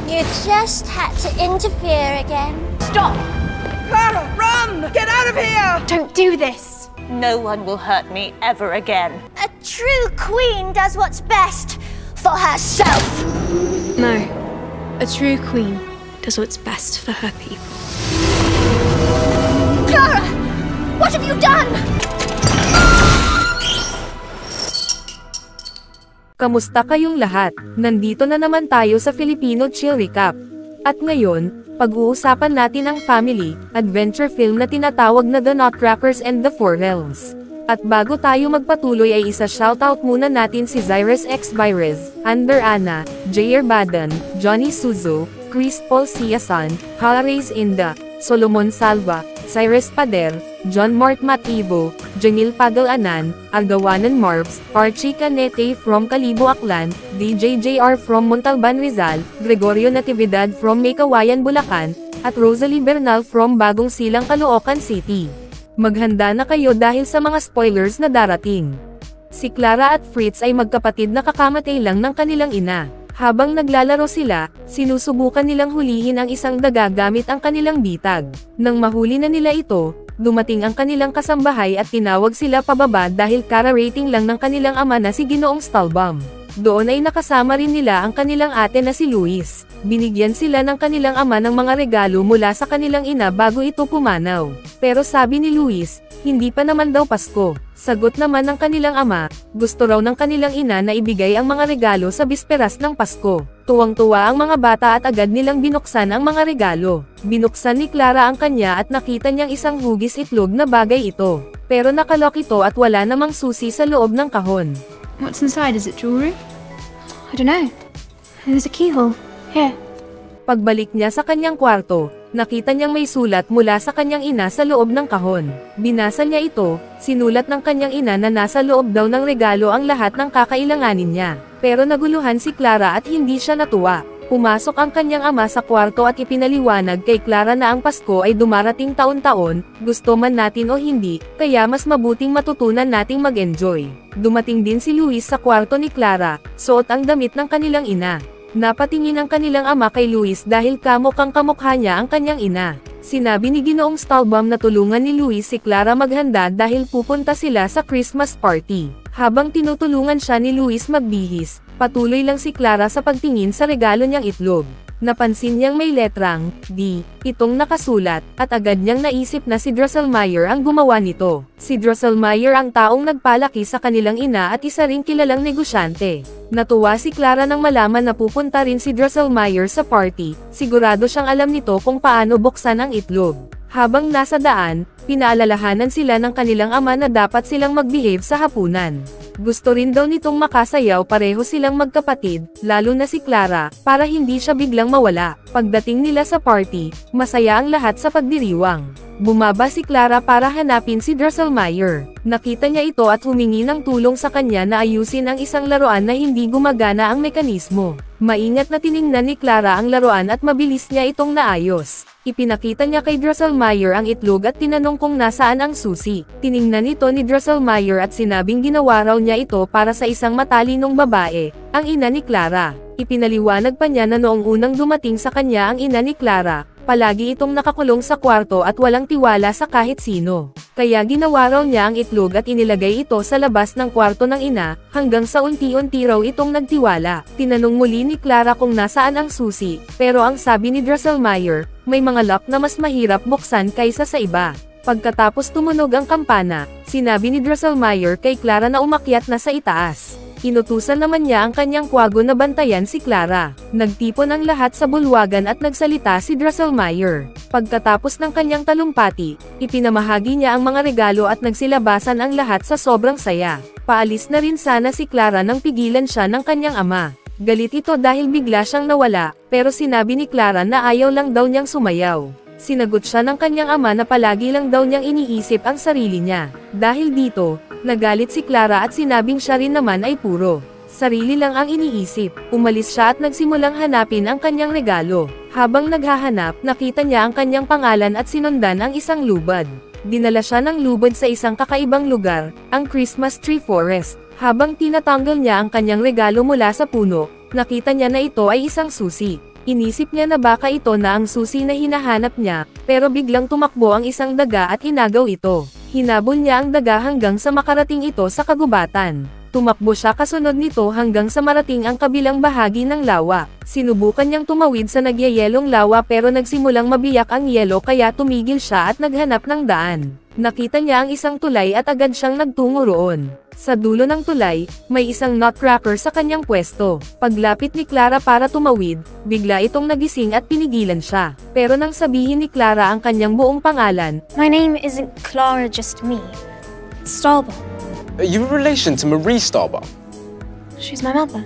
You just had to interfere again. Stop! Clara, run! Get out of here! Don't do this. No one will hurt me ever again. A true queen does what's best for herself. No. A true queen does what's best for her people. Clara! What have you done? Kamusta kayong lahat? Nandito na naman tayo sa Filipino Chill Recap. At ngayon, pag-uusapan natin ang family, adventure film na tinatawag na The Nutcrackers and the Four Realms. At bago tayo magpatuloy ay isa-shoutout muna natin si Zyrus X Virez, Ander Ana, Jair Badan, Johnny Suzo, Chris Paul Siasan, Harays Inda, Solomon Salva, Cyrus Pader, John Mort Mativo, Jamil Pagalanan, Argawanan Marbs, Archie Canete from Kalibo Aklan, DJ JR from Montalban Rizal, Gregorio Natividad from Maykawayan Bulacan, at Rosalie Bernal from Bagong Silang Caloocan City. Maghanda na kayo dahil sa mga spoilers na darating. Si Clara at Fritz ay magkapatid na kakamatay lang ng kanilang ina. Habang naglalaro sila, sinusubukan nilang hulihin ang isang daga gamit ang kanilang bitag. Nang mahuli na nila ito, dumating ang kanilang kasambahay at tinawag sila pababa dahil kara-rating lang ng kanilang ama na si Ginoong Stalbum. Doon ay nakasama rin nila ang kanilang ate na si Luis. Binigyan sila ng kanilang ama ng mga regalo mula sa kanilang ina bago ito pumanaw. Pero sabi ni Luis, hindi pa naman daw Pasko. Sagot naman ng kanilang ama, gusto raw ng kanilang ina na ibigay ang mga regalo sa bisperas ng Pasko. Tuwang-tuwa ang mga bata at agad nilang binuksan ang mga regalo. Binuksan ni Clara ang kanya at nakita niyang isang hugis itlog na bagay ito. Pero nakalok ito at wala namang susi sa loob ng kahon. What's inside? Is it jewelry? I don't know. There's a keyhole. Here. Pagbalik niya sa kanyang kwarto, nakita niyang may sulat mula sa kanyang ina sa loob ng kahon. Binasa niya ito, sinulat ng kanyang ina na nasa loob daw ng regalo ang lahat ng kakailanganin niya. Pero naguluhan si Clara at hindi siya natuwa. Pumasok ang kanyang ama sa kwarto at ipinaliwanag kay Clara na ang Pasko ay dumarating taon-taon, gusto man natin o hindi, kaya mas mabuting matutunan nating mag-enjoy. Dumating din si Luis sa kwarto ni Clara, suot ang damit ng kanilang ina. Napatingin ang kanilang ama kay Luis dahil kamukhang kamukha niya ang kanyang ina. Sinabi ni Ginoong Stalbum na tulungan ni Luis si Clara maghanda dahil pupunta sila sa Christmas party. Habang tinutulungan siya ni Luis magbihis, patuloy lang si Clara sa pagtingin sa regalo niyang itlog. Napansin niyang may letrang D itong nakasulat, at agad niyang naisip na si Drosselmeyer ang gumawa nito. Si Drosselmeyer ang taong nagpalaki sa kanilang ina at isa ring kilalang negosyante. Natuwa si Clara nang malaman na pupunta rin si Drosselmeyer sa party, sigurado siyang alam nito kung paano buksan ang itlog. Habang nasa daan, pinaalalahanan sila ng kanilang ama na dapat silang mag-behave sa hapunan. Gusto rin daw nitong makasayaw pareho silang magkapatid, lalo na si Clara, para hindi siya biglang mawala. Pagdating nila sa party, masaya ang lahat sa pagdiriwang. Bumaba si Clara para hanapin si Drosselmeyer. Nakita niya ito at humingi ng tulong sa kanya na ayusin ang isang laruan na hindi gumagana ang mekanismo. Maingat na tiningnan ni Clara ang laruan at mabilis niya itong naayos. Ipinakita niya kay Drosselmeyer ang itlog at tinanong kung nasaan ang susi. Tiningnan ito ni Drosselmeyer at sinabing ginawa raw niya ito para sa isang matalinong babae, ang ina ni Clara. Ipinaliwanag pa niya na noong unang dumating sa kanya ang ina ni Clara, palagi itong nakakulong sa kwarto at walang tiwala sa kahit sino. Kaya ginawa raw niya ang itlog at inilagay ito sa labas ng kwarto ng ina, hanggang sa unti-unti raw itong nagtiwala. Tinanong muli ni Clara kung nasaan ang susi, pero ang sabi ni Drosselmeyer, may mga lock na mas mahirap buksan kaysa sa iba. Pagkatapos tumunog ang kampana, sinabi ni Drosselmeyer kay Clara na umakyat na sa itaas. Inutusan naman niya ang kanyang kwago na bantayan si Clara. Nagtipon ang lahat sa bulwagan at nagsalita si Drosselmeyer. Pagkatapos ng kanyang talumpati, ipinamahagi niya ang mga regalo at nagsilabasan ang lahat sa sobrang saya. Paalis na rin sana si Clara nang pigilan siya ng kanyang ama. Galit ito dahil bigla siyang nawala, pero sinabi ni Clara na ayaw lang daw niyang sumayaw. Sinagot siya ng kanyang ama na palagi lang daw niyang iniisip ang sarili niya. Dahil dito, nagalit si Clara at sinabing siya rin naman ay puro sarili lang ang iniisip. Umalis siya at nagsimulang hanapin ang kanyang regalo. Habang naghahanap, nakita niya ang kanyang pangalan at sinundan ang isang lubad. Dinala siya ng lubad sa isang kakaibang lugar, ang Christmas Tree Forest. Habang tinatanggal niya ang kanyang regalo mula sa puno, nakita niya na ito ay isang susi. Inisip niya na baka ito na ang susi na hinahanap niya, pero biglang tumakbo ang isang daga at inagaw ito. Hinabol niya ang daga hanggang sa makarating ito sa kagubatan. Tumakbo siya kasunod nito hanggang sa marating ang kabilang bahagi ng lawa. Sinubukan niyang tumawid sa nagyayelong lawa pero nagsimulang mabiyak ang yelo kaya tumigil siya at naghanap ng daan. Nakita niya ang isang tulay at agad siyang nagtungo roon. Sa dulo ng tulay, may isang nutcracker sa kanyang pwesto. Paglapit ni Clara para tumawid, bigla itong nagising at pinigilan siya. Pero nang sabihin ni Clara ang kanyang buong pangalan, My name isn't Clara, just me. It's Stahlbaum. Are you in relation to Marie Stahlbaum? She's my mother.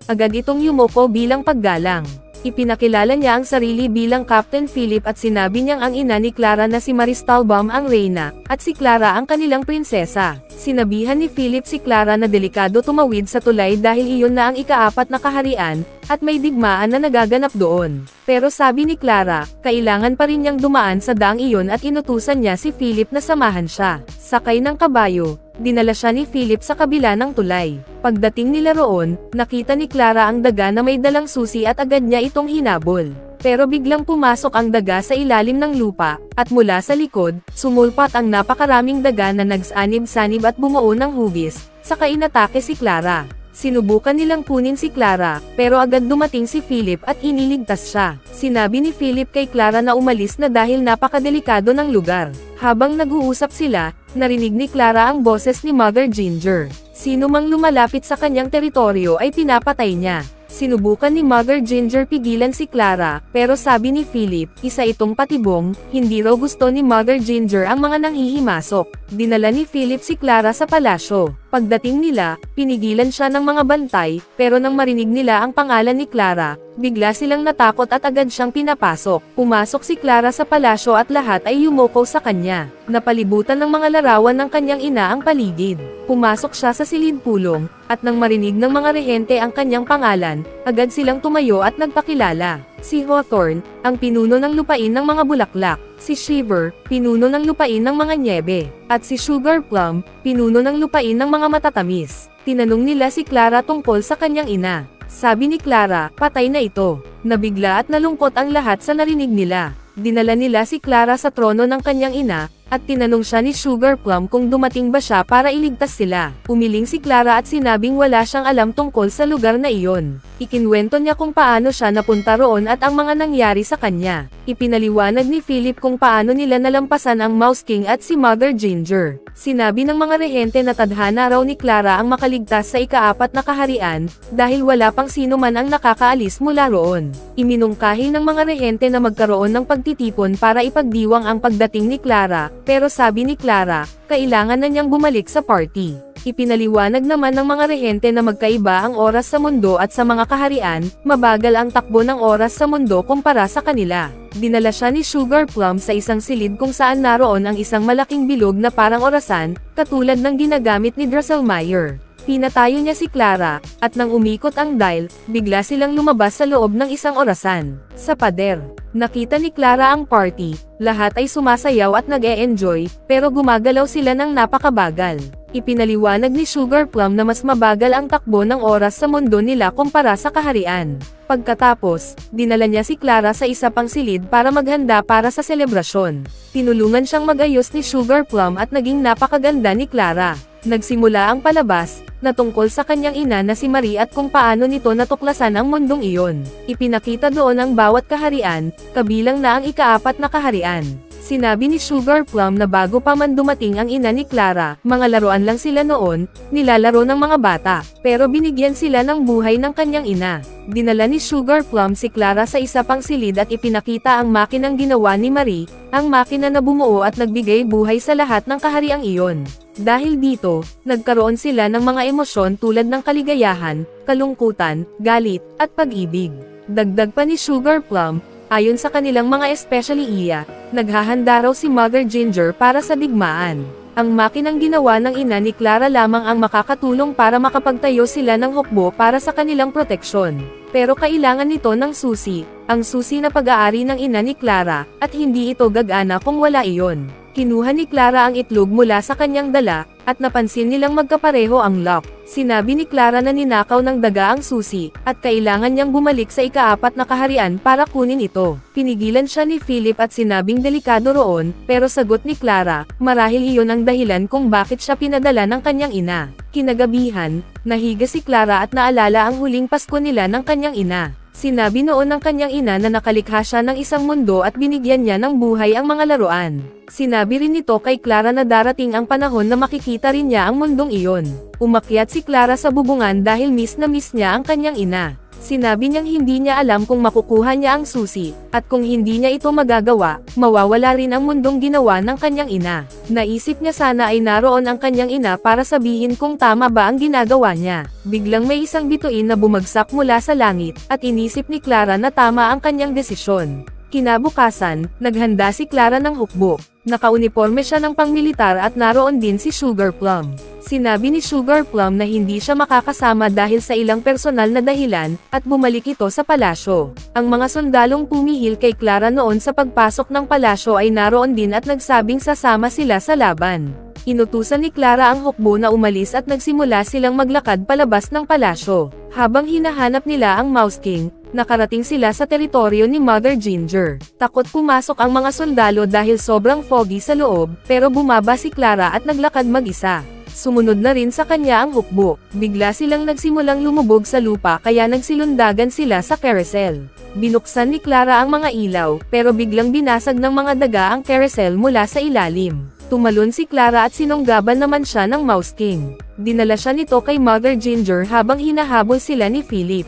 agad itong yumoko bilang paggalang. Ipinakilala niya ang sarili bilang Captain Philip at sinabi niyang ang ina ni Clara na si Marie Stahlbaum ang reyna, at si Clara ang kanilang prinsesa. Sinabihan ni Philip si Clara na delikado tumawid sa tulay dahil iyon na ang ika-4 na kaharian, at may digmaan na nagaganap doon. Pero sabi ni Clara, kailangan pa rin niyang dumaan sa daang iyon at inutusan niya si Philip na samahan siya. Sakay ng kabayo, dinala siya ni Philip sa kabila ng tulay. Pagdating nila roon, nakita ni Clara ang daga na may dalang susi at agad niya itong hinabol. Pero biglang pumasok ang daga sa ilalim ng lupa, at mula sa likod, sumulpat ang napakaraming daga na nagsanib-sanib at bumuo ng hugis, saka inatake si Clara. Sinubukan nilang kunin si Clara, pero agad dumating si Philip at iniligtas siya. Sinabi ni Philip kay Clara na umalis na dahil napakadelikado ng lugar. Habang nag-uusap sila, narinig ni Clara ang boses ni Mother Ginger. Sino mang lumalapit sa kanyang teritoryo ay pinapatay niya. Sinubukan ni Mother Ginger pigilan si Clara, pero sabi ni Philip, isa itong patibong, hindi raw gusto ni Mother Ginger ang mga nanghihimasok. Dinala ni Philip si Clara sa palasyo. Pagdating nila, pinigilan siya ng mga bantay, pero nang marinig nila ang pangalan ni Clara, bigla silang natakot at agad siyang pinapasok. Pumasok si Clara sa palasyo at lahat ay yumoko sa kanya. Napalibutan ng mga larawan ng kanyang ina ang paligid. Pumasok siya sa silid pulong, at nang marinig ng mga rehente ang kanyang pangalan, agad silang tumayo at nagpakilala. Si Hawthorne, ang pinuno ng lupain ng mga bulaklak. Si Shiver, pinuno ng lupain ng mga nyebe. At si Sugar Plum, pinuno ng lupain ng mga matatamis. Tinanong nila si Clara tungkol sa kanyang ina. Sabi ni Clara, patay na ito. Nabigla at nalungkot ang lahat sa narinig nila. Dinala nila si Clara sa trono ng kanyang ina, at tinanong siya ni Sugar Plum kung dumating ba siya para iligtas sila. Umiling si Clara at sinabing wala siyang alam tungkol sa lugar na iyon. Ikinwento niya kung paano siya napunta roon at ang mga nangyari sa kanya. Ipinaliwanag ni Philip kung paano nila nalampasan ang Mouse King at si Mother Ginger. Sinabi ng mga rehente na tadhana raw ni Clara ang makaligtas sa ika-4 na kaharian, dahil wala pang sino man ang nakakaalis mula roon. Iminungkahi ng mga rehente na magkaroon ng pagtitipon para ipagdiwang ang pagdating ni Clara, pero sabi ni Clara, kailangan na niyang bumalik sa party. Ipinaliwanag naman ng mga rehente na magkaiba ang oras sa mundo at sa mga kaharian, mabagal ang takbo ng oras sa mundo kumpara sa kanila. Dinala siya ni Sugar Plum sa isang silid kung saan naroon ang isang malaking bilog na parang orasan, katulad ng ginagamit ni Drosselmeyer. Pinatayo niya si Clara, at nang umikot ang dial, bigla silang lumabas sa loob ng isang orasan. Sa pader, nakita ni Clara ang party, lahat ay sumasayaw at nag-e-enjoy, pero gumagalaw sila ng napakabagal. Ipinaliwanag ni Sugar Plum na mas mabagal ang takbo ng oras sa mundo nila kumpara sa kaharian. Pagkatapos, dinala niya si Clara sa isa pang silid para maghanda para sa selebrasyon. Tinulungan siyang mag-ayos ni Sugar Plum at naging napakaganda ni Clara. Nagsimula ang palabas, na tungkol sa kanyang ina na si Marie at kung paano nito natuklasan ang mundong iyon. Ipinakita doon ang bawat kaharian, kabilang na ang ika-4 na kaharian. Sinabi ni Sugar Plum na bago pa man dumating ang ina ni Clara, mga laruan lang sila noon, nilalaro ng mga bata, pero binigyan sila ng buhay ng kanyang ina. Dinala ni Sugar Plum si Clara sa isa pang silid at ipinakita ang makinang ginawa ni Marie, ang makina na bumuo at nagbigay buhay sa lahat ng kahariang iyon. Dahil dito, nagkaroon sila ng mga emosyon tulad ng kaligayahan, kalungkutan, galit, at pag-ibig. Dagdag pa ni Sugar Plum, ayon sa kanilang mga especially iya, naghahanda raw si Mother Ginger para sa digmaan. Ang makinang ginawa ng ina ni Clara lamang ang makakatulong para makapagtayo sila ng hukbo para sa kanilang proteksyon. Pero kailangan nito ng susi, ang susi na pag-aari ng ina ni Clara, at hindi ito gagana kung wala iyon. Kinuha ni Clara ang itlog mula sa kanyang dala, at napansin nilang magkapareho ang lock. Sinabi ni Clara na ninakaw ng daga ang susi, at kailangan niyang bumalik sa ika-4 na kaharian para kunin ito. Pinigilan siya ni Philip at sinabing delikado roon, pero sagot ni Clara, marahil iyon ang dahilan kung bakit siya pinadala ng kanyang ina. Kinagabihan, nahiga si Clara at naalala ang huling Pasko nila ng kanyang ina. Sinabi noon ng kanyang ina na nakalikha siya ng isang mundo at binigyan niya ng buhay ang mga laruan. Sinabi rin nito kay Clara na darating ang panahon na makikita rin niya ang mundong iyon. Umakyat si Clara sa bubungan dahil miss na miss niya ang kanyang ina. Sinabi niyang hindi niya alam kung makukuha niya ang susi, at kung hindi niya ito magagawa, mawawala rin ang mundong ginawa ng kanyang ina. Naisip niya sana ay naroon ang kanyang ina para sabihin kung tama ba ang ginagawa niya. Biglang may isang bituin na bumagsak mula sa langit, at inisip ni Clara na tama ang kanyang desisyon. Kinabukasan, naghanda si Clara ng hukbo. Nakauniforme siya ng pangmilitar at naroon din si Sugar Plum. Sinabi ni Sugar Plum na hindi siya makakasama dahil sa ilang personal na dahilan, at bumalik ito sa palasyo. Ang mga sundalong pumihil kay Clara noon sa pagpasok ng palasyo ay naroon din at nagsabing sasama sila sa laban. Inutusan ni Clara ang hukbo na umalis at nagsimula silang maglakad palabas ng palasyo. Habang hinahanap nila ang Mouse King, nakarating sila sa teritoryo ni Mother Ginger. Takot pumasok ang mga sundalo dahil sobrang foggy sa loob, pero bumaba si Clara at naglakad mag-isa. Sumunod na rin sa kanya ang hukbo. Bigla silang nagsimulang lumubog sa lupa kaya nagsilundagan sila sa carousel. Binuksan ni Clara ang mga ilaw, pero biglang binasag ng mga daga ang carousel mula sa ilalim. Tumalon si Clara at sinunggaban naman siya ng Mouse King. Dinala siya nito kay Mother Ginger habang hinahabol sila ni Philip.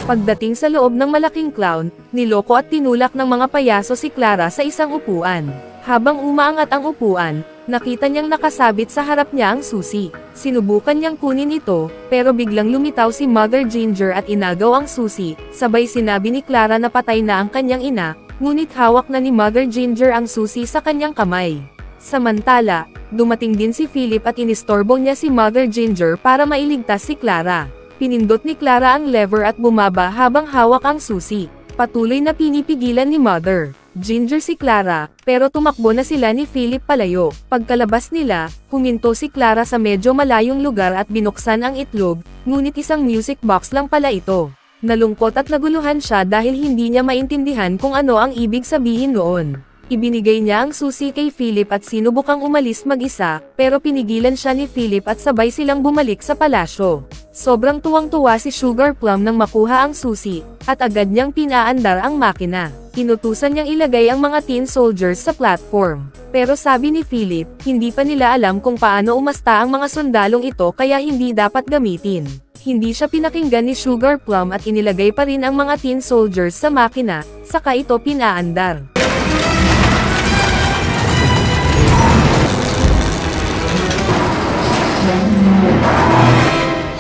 Pagdating sa loob ng malaking clown, niloko at tinulak ng mga payaso si Clara sa isang upuan. Habang umaangat ang upuan, nakita niyang nakasabit sa harap niya ang susi. Sinubukan niyang kunin ito, pero biglang lumitaw si Mother Ginger at inagaw ang susi. Sabay sinabi ni Clara na patay na ang kanyang ina, ngunit hawak na ni Mother Ginger ang susi sa kanyang kamay. Samantala, dumating din si Philip at inistorbo niya si Mother Ginger para mailigtas si Clara. Pinindot ni Clara ang lever at bumaba habang hawak ang susi. Patuloy na pinipigilan ni Mother Ginger si Clara, pero tumakbo na sila ni Philip palayo. Pagkalabas nila, huminto si Clara sa medyo malayong lugar at binuksan ang itlog, ngunit isang music box lang pala ito. Nalungkot at naguluhan siya dahil hindi niya maintindihan kung ano ang ibig sabihin noon. Ibinigay niya ang susi kay Philip at sinubukang umalis mag-isa, pero pinigilan siya ni Philip at sabay silang bumalik sa palasyo. Sobrang tuwang-tuwa si Sugar Plum nang makuha ang susi, at agad niyang pinaandar ang makina. Inutusan niyang ilagay ang mga tin soldiers sa platform. Pero sabi ni Philip, hindi pa nila alam kung paano umasta ang mga sundalong ito kaya hindi dapat gamitin. Hindi siya pinakinggan ni Sugar Plum at inilagay pa rin ang mga tin soldiers sa makina, saka ito pinaandar.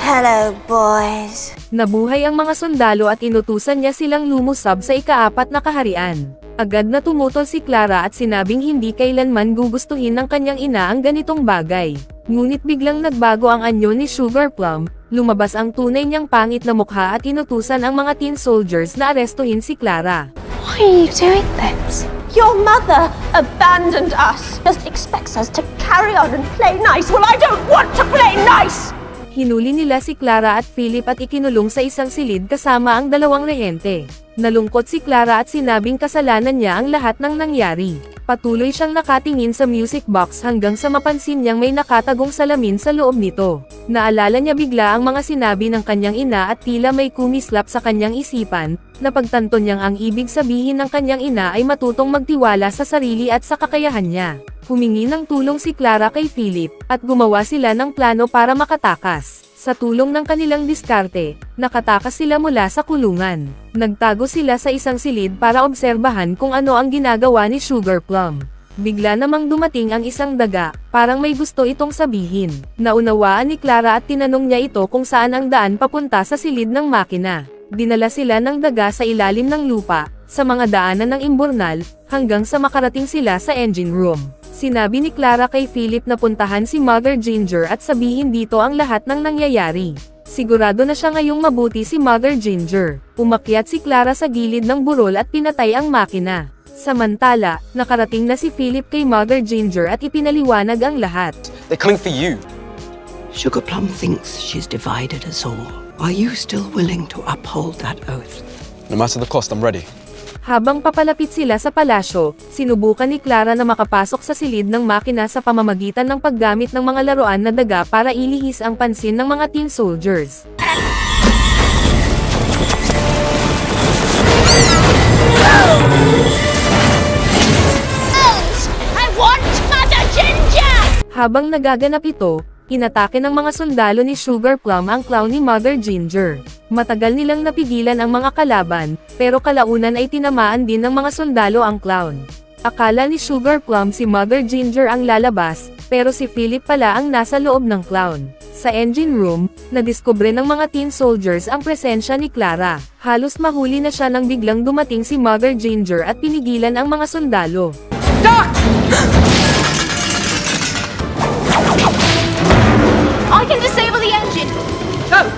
Hello, boys. Nabuhay ang mga sundalo at inutusan niya silang lumusab sa ika-4 na kaharian. Agad na tumutol si Clara at sinabing hindi kailanman gugustuhin ng kanyang ina ang ganitong bagay. Ngunit biglang nagbago ang anyo ni Sugar Plum, lumabas ang tunay niyang pangit na mukha at inutusan ang mga tin soldiers na arestuhin si Clara. Why are you doing this? Your mother abandoned us. Just expects us to carry on and play nice. Well, I don't want to play nice! Hinuli nila si Clara at Philip at ikinulong sa isang silid kasama ang 2 rehente. Nalungkot si Clara at sinabing kasalanan niya ang lahat ng nangyari. Patuloy siyang nakatingin sa music box hanggang sa mapansin niyang may nakatagong salamin sa loob nito. Naalala niya bigla ang mga sinabi ng kanyang ina at tila may kumislap sa kanyang isipan, napagtanto niyang ang ibig sabihin ng kanyang ina ay matutong magtiwala sa sarili at sa kakayahan niya. Humingi ng tulong si Clara kay Philip, at gumawa sila ng plano para makatakas. Sa tulong ng kanilang diskarte, nakatakas sila mula sa kulungan. Nagtago sila sa isang silid para obserbahan kung ano ang ginagawa ni Sugar Plum. Bigla namang dumating ang isang daga, parang may gusto itong sabihin. Naunawaan ni Clara at tinanong niya ito kung saan ang daan papunta sa silid ng makina. Dinala sila ng daga sa ilalim ng lupa, sa mga daanan ng imburnal, hanggang sa makarating sila sa engine room. Sinabi ni Clara kay Philip na puntahan si Mother Ginger at sabihin dito ang lahat ng nangyayari. Sigurado na siya ngayong mabuti si Mother Ginger. Umakyat si Clara sa gilid ng burol at pinatay ang makina. Samantala, nakarating na si Philip kay Mother Ginger at ipinaliwanag ang lahat. They're coming for you. Sugar Plum thinks she's divided us all. Are you still willing to uphold that oath? No matter the cost, I'm ready. Habang papalapit sila sa palasyo, sinubukan ni Clara na makapasok sa silid ng makina sa pamamagitan ng paggamit ng mga laruan na daga para ilihis ang pansin ng mga tin soldiers. I want Mother Ginger! Habang nagaganap ito, inatake ng mga sundalo ni Sugar Plum ang clown ni Mother Ginger. Matagal nilang napigilan ang mga kalaban, pero kalaunan ay tinamaan din ng mga sundalo ang clown. Akala ni Sugar Plum si Mother Ginger ang lalabas, pero si Philip pala ang nasa loob ng clown. Sa engine room, nadiskubre ng mga tin soldiers ang presensya ni Clara. Halos mahuli na siya nang biglang dumating si Mother Ginger at pinigilan ang mga sundalo. Doc! I can disable the engine. Oh!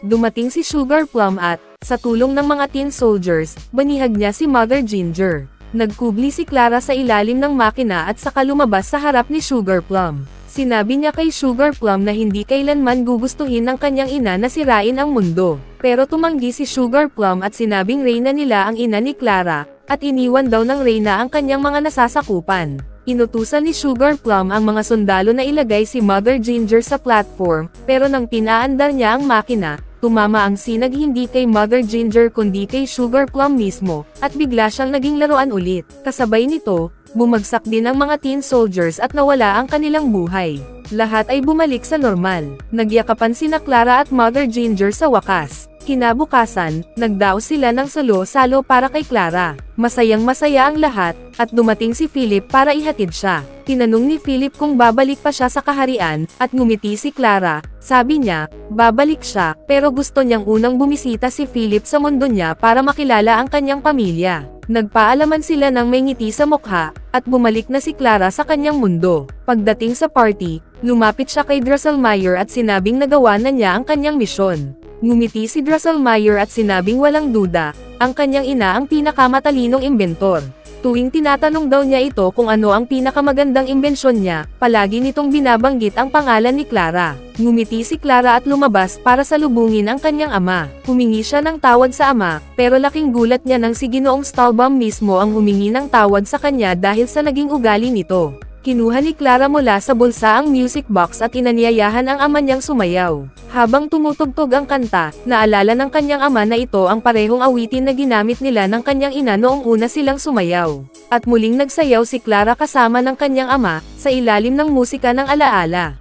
Dumating si Sugar Plum at, sa tulong ng mga tin soldiers, banihag niya si Mother Ginger. Nagkubli si Clara sa ilalim ng makina at saka lumabas sa harap ni Sugar Plum. Sinabi niya kay Sugar Plum na hindi kailanman gugustuhin ng kanyang ina na sirain ang mundo. Pero tumanggi si Sugar Plum at sinabing reyna nila ang ina ni Clara, at iniwan daw ng reyna ang kanyang mga nasasakupan. Inutusan ni Sugar Plum ang mga sundalo na ilagay si Mother Ginger sa platform, pero nang pinaandar niya ang makina, tumama ang sinag hindi kay Mother Ginger kundi kay Sugar Plum mismo, at bigla siyang naging laruan ulit. Kasabay nito, bumagsak din ang mga tin soldiers at nawala ang kanilang buhay. Lahat ay bumalik sa normal. Nagyakapan sina Clara at Mother Ginger sa wakas. Kinabukasan, nagdaos sila ng salo-salo para kay Clara. Masayang-masaya ang lahat, at dumating si Philip para ihatid siya. Tinanong ni Philip kung babalik pa siya sa kaharian, at ngumiti si Clara. Sabi niya, babalik siya, pero gusto niyang unang bumisita si Philip sa mundo niya para makilala ang kanyang pamilya. Nagpaalaman sila ng may ngiti sa mukha, at bumalik na si Clara sa kanyang mundo. Pagdating sa party, lumapit siya kay Drosselmeyer at sinabing nagawa na niya ang kanyang misyon. Ngumiti si Drosselmeyer at sinabing walang duda, ang kanyang ina ang pinakamatalinong imbentor. Tuwing tinatanong daw niya ito kung ano ang pinakamagandang imbensyon niya, palagi nitong binabanggit ang pangalan ni Clara. Ngumiti si Clara at lumabas para salubungin ang kanyang ama. Humingi siya ng tawad sa ama, pero laking gulat niya nang si Ginoong Stahlbaum mismo ang humingi ng tawad sa kanya dahil sa naging ugali nito. Kinuha ni Clara mula sa bulsa ang music box at inanyayahan ang ama niyang sumayaw. Habang tumutugtog ang kanta, naalala ng kanyang ama na ito ang parehong awitin na ginamit nila ng kanyang ina noong una silang sumayaw. At muling nagsayaw si Clara kasama ng kanyang ama, sa ilalim ng musika ng alaala.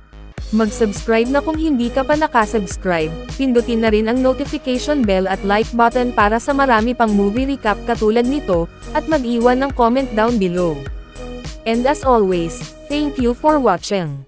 Mag-subscribe na kung hindi ka pa nakasubscribe, pindutin na rin ang notification bell at like button para sa marami pang movie recap katulad nito, at mag-iwan ng comment down below. And as always, thank you for watching.